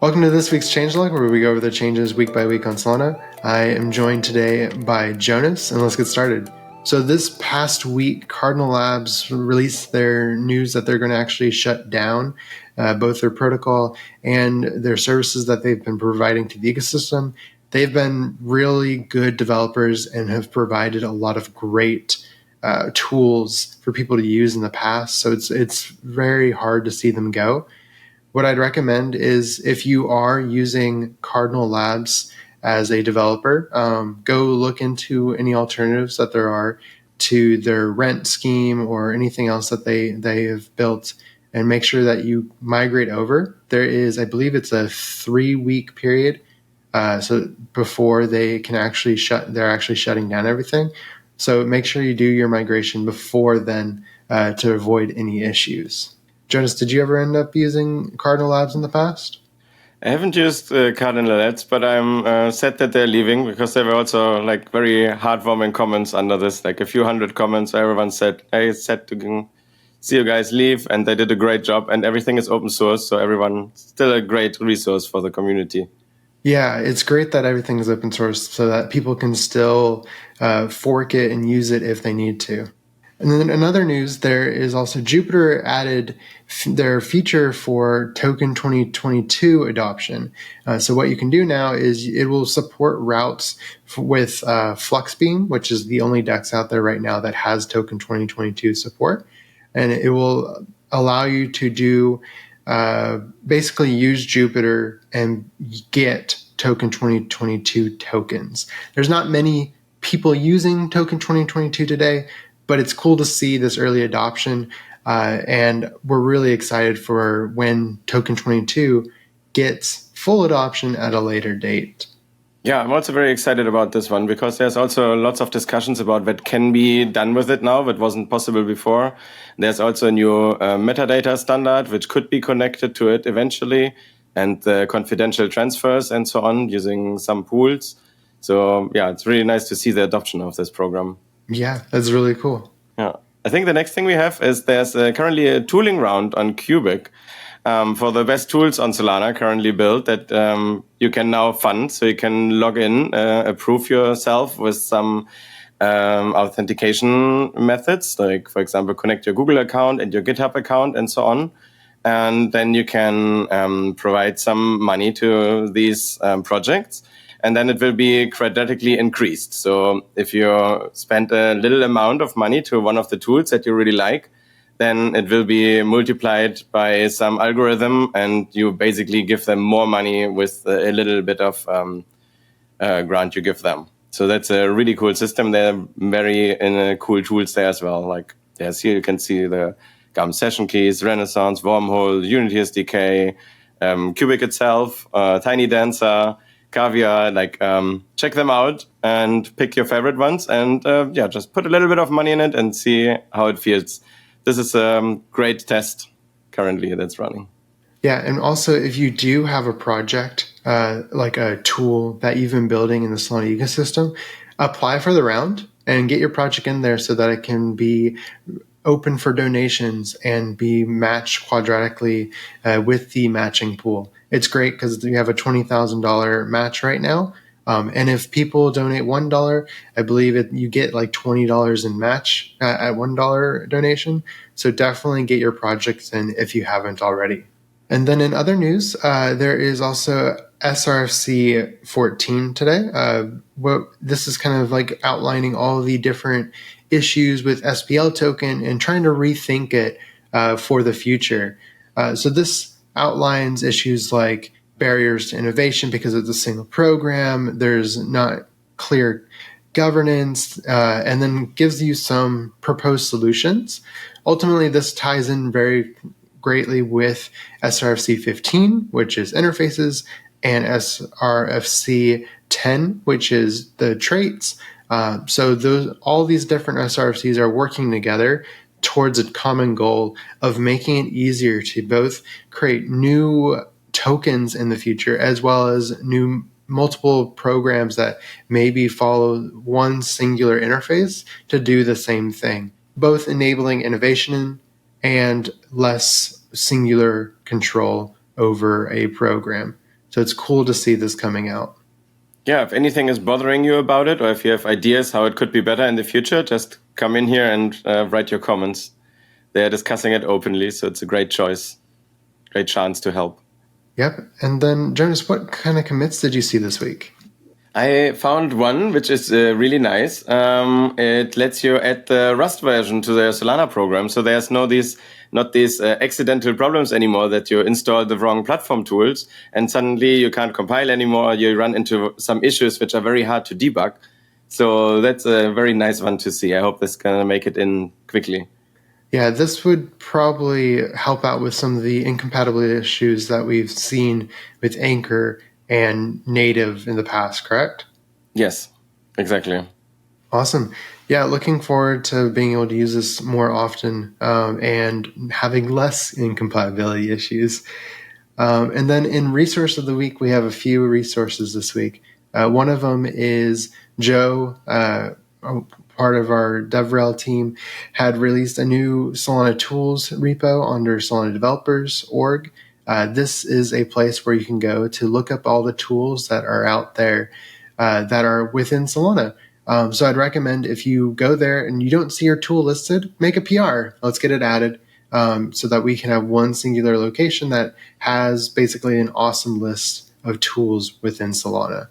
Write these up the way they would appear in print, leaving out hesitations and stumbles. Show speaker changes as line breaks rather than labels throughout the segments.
Welcome to this week's Changelog, where we go over the changes week by week on Solana. I am joined today by Jonas, and let's get started. So this past week, Cardinal Labs released their news that they're going to actually shut down both their protocol and their services that they've been providing to the ecosystem. They've been really good developers and have provided a lot of great tools for people to use in the past. So it's very hard to see them go. What I'd recommend is if you are using Cardinal Labs as a developer, go look into any alternatives that there are to their rent scheme or anything else that they have built, and make sure that you migrate over. There is, I believe it's a 3-week period, so before they can actually they're actually shutting down everything. So make sure you do your migration before then to avoid any issues. Jonas, did you ever end up using Cardinal Labs in the past?
I haven't used Cardinal Labs, but I'm sad that they're leaving, because there were also very heartwarming comments under this, a few hundred comments. Everyone said, "Hey, it's sad to see you guys leave," and they did a great job, and everything is open source, so everyone still a great resource for the community.
Yeah, it's great that everything is open source so that people can still fork it and use it if they need to. And then in other news, there is also Jupiter added their feature for token 2022 adoption. So what you can do now is it will support routes with Fluxbeam, which is the only DEX out there right now that has token 2022 support. And it will allow you to do basically use Jupiter and get token 2022 tokens. There's not many people using token 2022 today, but it's cool to see this early adoption, and we're really excited for when Token 22 gets full adoption at a later date.
Yeah, I'm also very excited about this one, because there's also lots of discussions about what can be done with it now that wasn't possible before. There's also a new metadata standard which could be connected to it eventually, and the confidential transfers and so on using some pools. So yeah, it's really nice to see the adoption of this program.
Yeah, that's really cool.
Yeah, I think the next thing we have is there's currently a tooling round on Cubik for the best tools on Solana currently built that you can now fund. So you can log in, approve yourself with some authentication methods, like, for example, connect your Google account and your GitHub account and so on. And then you can provide some money to these projects. And then it will be quadratically increased. So if you spend a little amount of money to one of the tools that you really like, then it will be multiplied by some algorithm, and you basically give them more money with a little bit of grant you give them. So that's a really cool system. They're very cool tools there as well. Yes, here you can see the GAM session keys, Renaissance, Wormhole, Unity SDK, Cubik itself, Tiny Dancer, Caviar. Check them out and pick your favorite ones, and just put a little bit of money in it and see how it feels. This is a great test currently that's running.
Yeah, and also if you do have a project, like a tool that you've been building in the Solana ecosystem, apply for the round and get your project in there so that it can be open for donations and be matched quadratically with the matching pool. It's great because you have a $20,000 match right now. And if people donate $1, I believe you get $20 in match at $1 donation. So definitely get your projects in if you haven't already. And then in other news, there is also sRFC 14 today. This is kind of outlining all the different issues with SPL-token and trying to rethink it for the future. So this outlines issues like barriers to innovation because it's a single program, there's not clear governance, and then gives you some proposed solutions. Ultimately, this ties in very greatly with sRFC 15, which is interfaces, and sRFC 10, which is the traits. So all these different sRFCs are working together towards a common goal of making it easier to both create new tokens in the future, as well as new multiple programs that maybe follow one singular interface to do the same thing, both enabling innovation and less singular control over a program. So it's cool to see this coming out.
Yeah, if anything is bothering you about it, or if you have ideas how it could be better in the future, just come in here and write your comments. They are discussing it openly, so it's a great choice, great chance to help.
Yep. And then, Jonas, what kind of commits did you see this week?
I found one which is really nice. It lets you add the Rust version to the Solana program, so there's not these accidental problems anymore that you install the wrong platform tools and suddenly you can't compile anymore. You run into some issues which are very hard to debug. So that's a very nice one to see. I hope this can make it in quickly.
Yeah, this would probably help out with some of the incompatibility issues that we've seen with Anchor and native in the past, correct?
Yes, exactly.
Awesome. Yeah, looking forward to being able to use this more often and having less incompatibility issues. And then in Resource of the Week, we have a few resources this week. One of them is Joe, part of our DevRel team, had released a new SolanaTools repo under Solana Developers org. This is a place where you can go to look up all the tools that are out there that are within Solana. So I'd recommend if you go there and you don't see your tool listed, make a PR. Let's get it added so that we can have one singular location that has basically an awesome list of tools within Solana.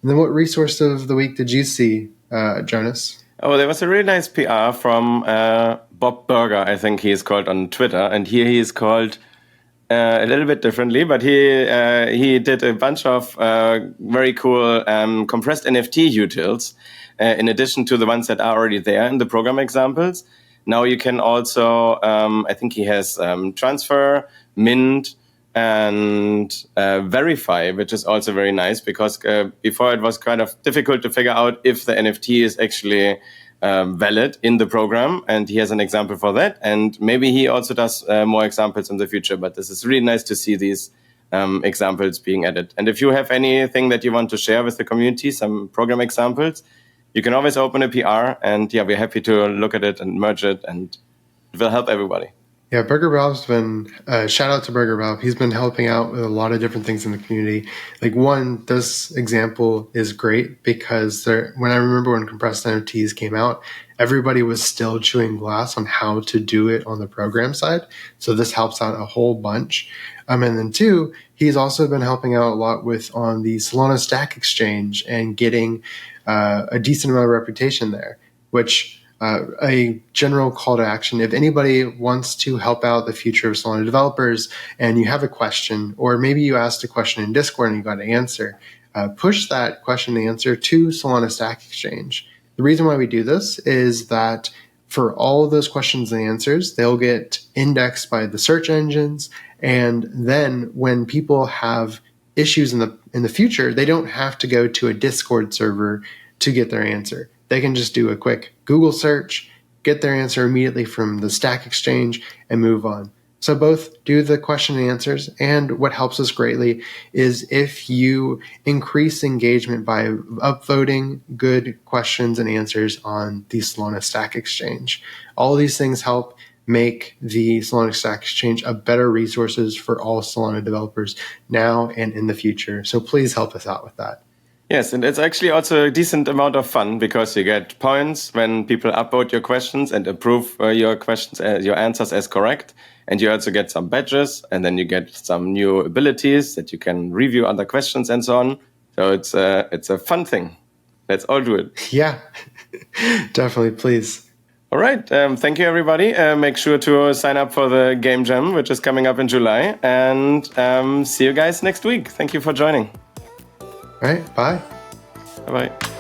And then what resource of the week did you see, Jonas?
Oh, there was a really nice PR from Bob Burger, I think he is called on Twitter. And here he is called a little bit differently, but he did a bunch of very cool compressed NFT utils in addition to the ones that are already there in the program examples. Now you can also, I think he has transfer, mint, and verify, which is also very nice because before it was kind of difficult to figure out if the NFT is actually valid in the program, and he has an example for that, and maybe he also does more examples in the future, but this is really nice to see these examples being added. And if you have anything that you want to share with the community, some program examples, you can always open a PR, and yeah, we're happy to look at it and merge it, and it will help everybody.
Yeah, Burgerville's been, shout out to Burgerville. He's been helping out with a lot of different things in the community. Like one, this example is great because when I remember when compressed NFTs came out, everybody was still chewing glass on how to do it on the program side. So this helps out a whole bunch. And then two, he's also been helping out a lot on the Solana Stack Exchange and getting a decent amount of reputation there, which a general call to action. If anybody wants to help out the future of Solana developers and you have a question, or maybe you asked a question in Discord and you got an answer, push that question and answer to Solana Stack Exchange. The reason why we do this is that for all of those questions and answers, they'll get indexed by the search engines. And then when people have issues in the future, they don't have to go to a Discord server to get their answer. They can just do a quick Google search, get their answer immediately from the Stack Exchange, and move on. So both do the question and answers, and what helps us greatly is if you increase engagement by upvoting good questions and answers on the Solana Stack Exchange. All these things help make the Solana Stack Exchange a better resources for all Solana developers now and in the future. So please help us out with that.
Yes, and it's actually also a decent amount of fun because you get points when people upvote your questions and approve your questions, your answers as correct. And you also get some badges, and then you get some new abilities that you can review other questions and so on. So it's a fun thing. Let's all do it.
Yeah, definitely, please.
All right. Thank you, everybody. Make sure to sign up for the Game Jam, which is coming up in July. And see you guys next week. Thank you for joining.
All right. Bye.
Bye-bye.